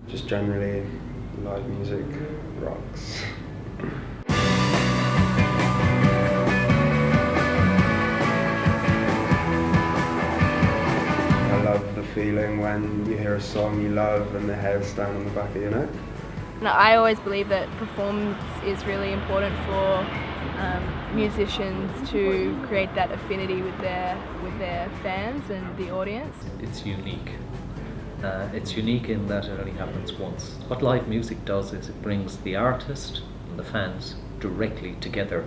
Just generally, live music rocks. I love the feeling when you hear a song you love and the hairs stand on the back of your neck. And I always believe that performance is really important for musicians to create that affinity with their fans and the audience. It's unique. It's unique in that it only happens once. What live music does is it brings the artist and the fans directly together.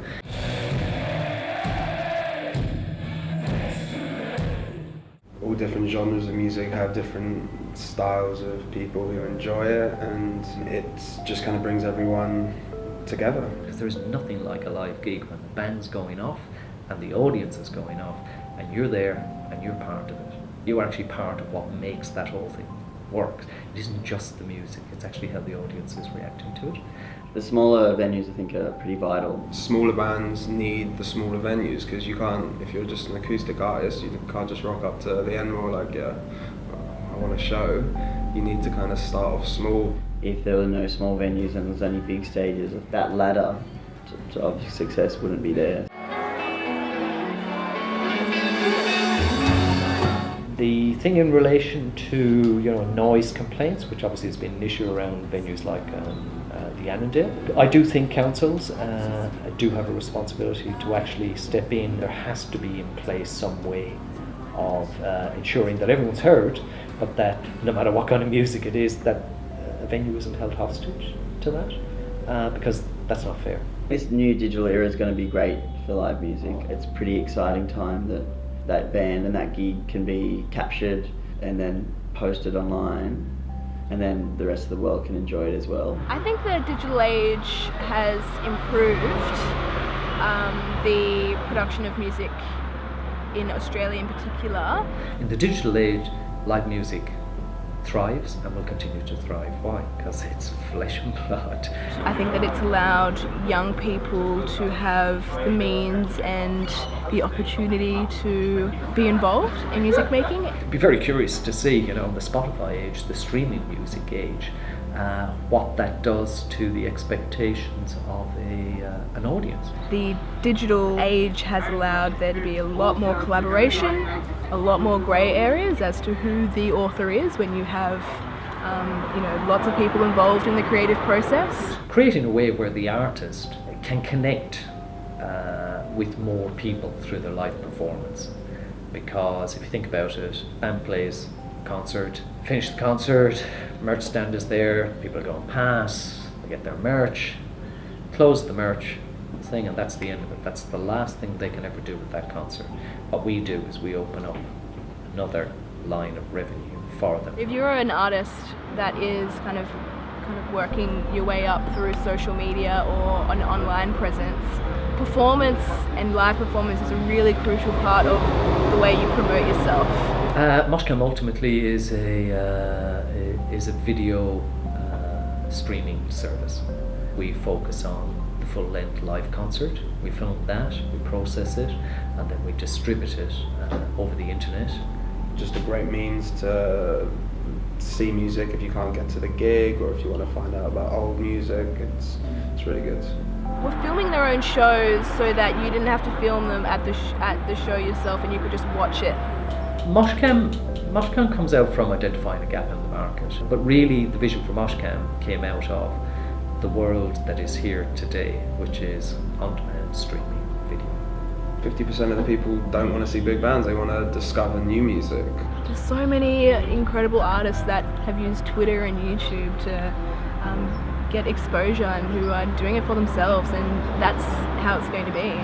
All different genres of music have different styles of people who enjoy it, and it just kind of brings everyone together. Because there's nothing like a live gig when the band's going off and the audience is going off and you're there and you're part of it. You are actually part of what makes that whole thing work. It isn't just the music, it's actually how the audience is reacting to it. The smaller venues I think are pretty vital. Smaller bands need the smaller venues because you can't, if you're just an acoustic artist, you can't just rock up to the Enmore like, yeah, I want a show. You need to kind of start off small. If there were no small venues and there's only big stages, that ladder to success wouldn't be there. The thing in relation to noise complaints, which obviously has been an issue around venues like the Annandale, I do think councils do have a responsibility to actually step in. There has to be in place some way of ensuring that everyone's heard, but that no matter what kind of music it is, that a venue isn't held hostage to that, because that's not fair. This new digital era is going to be great for live music. It's a pretty exciting time that band and that gig can be captured and then posted online, and then the rest of the world can enjoy it as well. I think the digital age has improved the production of music in Australia in particular. In the digital age, live music thrives and will continue to thrive. Why? Because it's flesh and blood. I think that it's allowed young people to have the means and the opportunity to be involved in music making. I'd be very curious to see, the Spotify age, the streaming music age, what that does to the expectations of an audience. The digital age has allowed there to be a lot more collaboration, a lot more grey areas as to who the author is when you have lots of people involved in the creative process. Creating a way where the artist can connect with more people through their live performance. Because if you think about it, band plays concert, finish the concert, merch stand is there, people are going past, they get their merch, close the merch thing, and that's the end of it. That's the last thing they can ever do with that concert. What we do is we open up another line of revenue for them. If you're an artist that is kind of working your way up through social media or an online presence, performance and live performance is a really crucial part of the way you promote yourself. Moshcam ultimately is a video streaming service. We focus on the full-length live concert. We film that, we process it, and then we distribute it over the internet. Just a great means to see music if you can't get to the gig, or if you want to find out about old music. It's really good. We're filming their own shows so that you didn't have to film them at the show yourself and you could just watch it. Moshcam comes out from identifying a gap in the market, but really the vision for Moshcam came out of the world that is here today, which is on-demand streaming video. 50% of the people don't want to see big bands, they want to discover new music. There's so many incredible artists that have used Twitter and YouTube to get exposure and who are doing it for themselves, and that's how it's going to be.